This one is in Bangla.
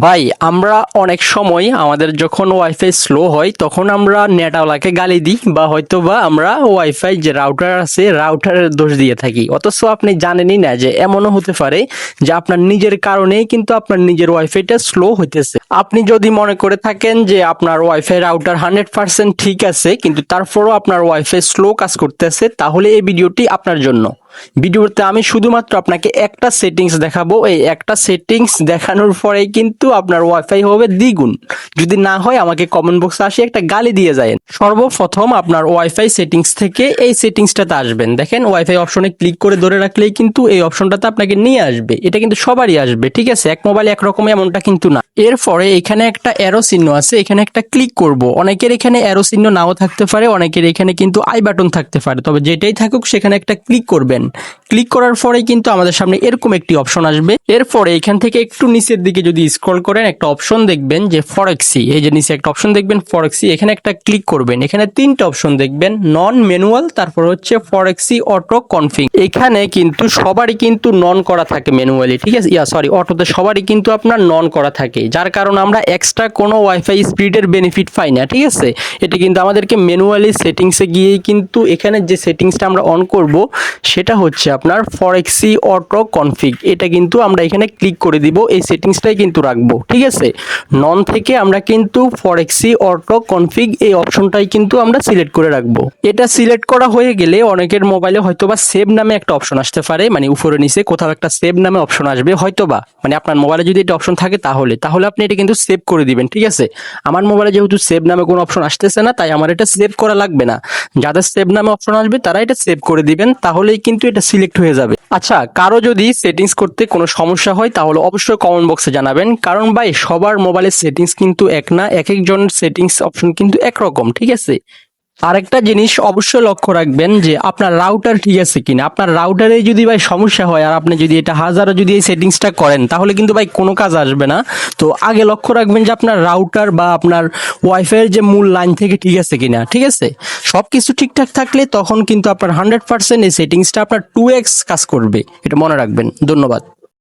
ভাই আমরা অনেক সময় আমাদের যখন ওয়াইফাই স্লো হয় তখন আমরা নেটওয়ালাকে গালি দিই বা হয়তো বা আমরা ওয়াইফাই যে রাউটার আছে রাউটারের দোষ দিয়ে থাকি, অথচ আপনি জানেনই না যে এমনও হতে পারে যে আপনার নিজের কারণেই কিন্তু আপনার নিজের ওয়াইফাইটা স্লো হইতেছে। আপনি যদি মনে করে থাকেন যে আপনার ওয়াইফাই রাউটার 100% ঠিক আছে কিন্তু তারপরও আপনার ওয়াইফাই স্লো কাজ করতেছে, তাহলে এই ভিডিওটি আপনার জন্য। ভিডিওতে আমি শুধুমাত্র আপনাকে একটা সেটিংস দেখাবো, এই একটা সেটিংস দেখানোর পরেই কিন্তু আপনার ওয়াইফাই হবে দ্বিগুণ। যদি না হয় আমাকে কমেন্ট বক্সে আসে একটা গালি দিয়ে যায়। সর্বপ্রথম আপনার ওয়াইফাই সেটিংস থেকে এই সেটিংসটাতে আসবেন। দেখেন ওয়াইফাই অপশনে ক্লিক করে ধরে রাখলেই কিন্তু এই অপশনটাতে আপনাকে নিয়ে আসবে। এটা কিন্তু সবারই আসবে, ঠিক আছে? এক মোবাইল একরকম এমনটা কিন্তু না। এরপরে এখানে একটা অ্যারো চিহ্ন আছে, এখানে একটা ক্লিক করব। অনেকের এখানে অ্যারো চিহ্ন নাও থাকতে পারে, অনেকের এখানে কিন্তু আই বাটন থাকতে পারে, তবে যেটাই থাকুক সেখানে একটা ক্লিক করবেন। ক্লিক করার পরে কিন্তু আমাদের সামনে এরকম একটি অপশন আসবে। এরপরে এখান থেকে একটু নিচের দিকে যদি স্ক্রল করেন একটা অপশন দেখবেন যে ফরেক্সি, এই যে নিচে একটা অপশন দেখবেন ফরেক্সি, এখানে একটা ক্লিক করবেন। এখানে তিনটা অপশন দেখবেন, নন ম্যানুয়াল, তারপর হচ্ছে ফরেক্সি অটো কনফিগ। এখানে কিন্তু সবারই কিন্তু নন করা থাকে ম্যানুয়ালি, ঠিক আছে? অটোতে সবারই কিন্তু আপনার নন করা থাকে, যার কারণে আমরা এক্সট্রা কোনো ওয়াইফাই স্পিডের বেনিফিট পাই না, ঠিক আছে? এটা কিন্তু আমাদেরকে ম্যানুয়ালি সেটিংসে গিয়েই কিন্তু এখানে যে সেটিংসটা আমরা অন করব সেটা হচ্ছে আপনার ফরেক্সি অটো কনফিগ। এটা কিন্তু আমরা এখানে ক্লিক করে দিব, এই সেটিংসটাই কিন্তু রাখবো, ঠিক আছে? নন থেকে আমরা কিন্তু ফরেক্সি অটো কনফিগ এই অপশনটাই কিন্তু আমরা সিলেক্ট করে রাখবো। এটা সিলেক্ট করা হয়ে গেলে অনেকের মোবাইলে হয়তোবা সেভ নামে একটা অপশন আসতে পারে, মানে উপরে নিচে কোথাও একটা সেভ নামে অপশন আসবে হয়তোবা, মানে আপনার মোবাইলে যদি এটা অপশন থাকে তাহলে আপনি এটা কিন্তু সেভ করে দিবেন, ঠিক আছে? আমার মোবাইলে যেহেতু সেভ নামে কোনো অপশন আসতেছে না, তাই আমার এটা সেভ করা লাগবে না। যাদের সেভ নামে অপশন আসবে তারা এটা সেভ করে দিবেন, তাহলেই কিন্তু এটা সিলেক্ট হয়ে যাবে। আচ্ছা, কারো যদি সেটিংস করতে কোনো সমস্যা হয় তাহলে অবশ্যই কমেন্ট বক্সে জানাবেন, কারণ ভাই সবার মোবাইলের সেটিংস কিন্তু এক না, এক একজনের সেটিংস অপশন কিন্তু একরকম, ঠিক আছে? আরেকটা জিনিস অবশ্যই লক্ষ্য রাখবেন যে আপনার রাউটার ঠিক আছে কিনা। আপনার রাউটারে যদি ভাই সমস্যা হয় আর আপনি যদি এটা হাজারও যদি এই সেটিংসটা করেন তাহলে কিন্তু ভাই কোনো কাজ আসবে না। তো আগে লক্ষ্য রাখবেন যে আপনার রাউটার বা আপনার ওয়াইফাইয়ের যে মূল লাইন থেকে ঠিক আছে কিনা, ঠিক আছে? সব কিছু ঠিকঠাক থাকলে তখন কিন্তু আপনার 100% এই সেটিংসটা আপনার 2x কাজ করবে, এটা মনে রাখবেন। ধন্যবাদ।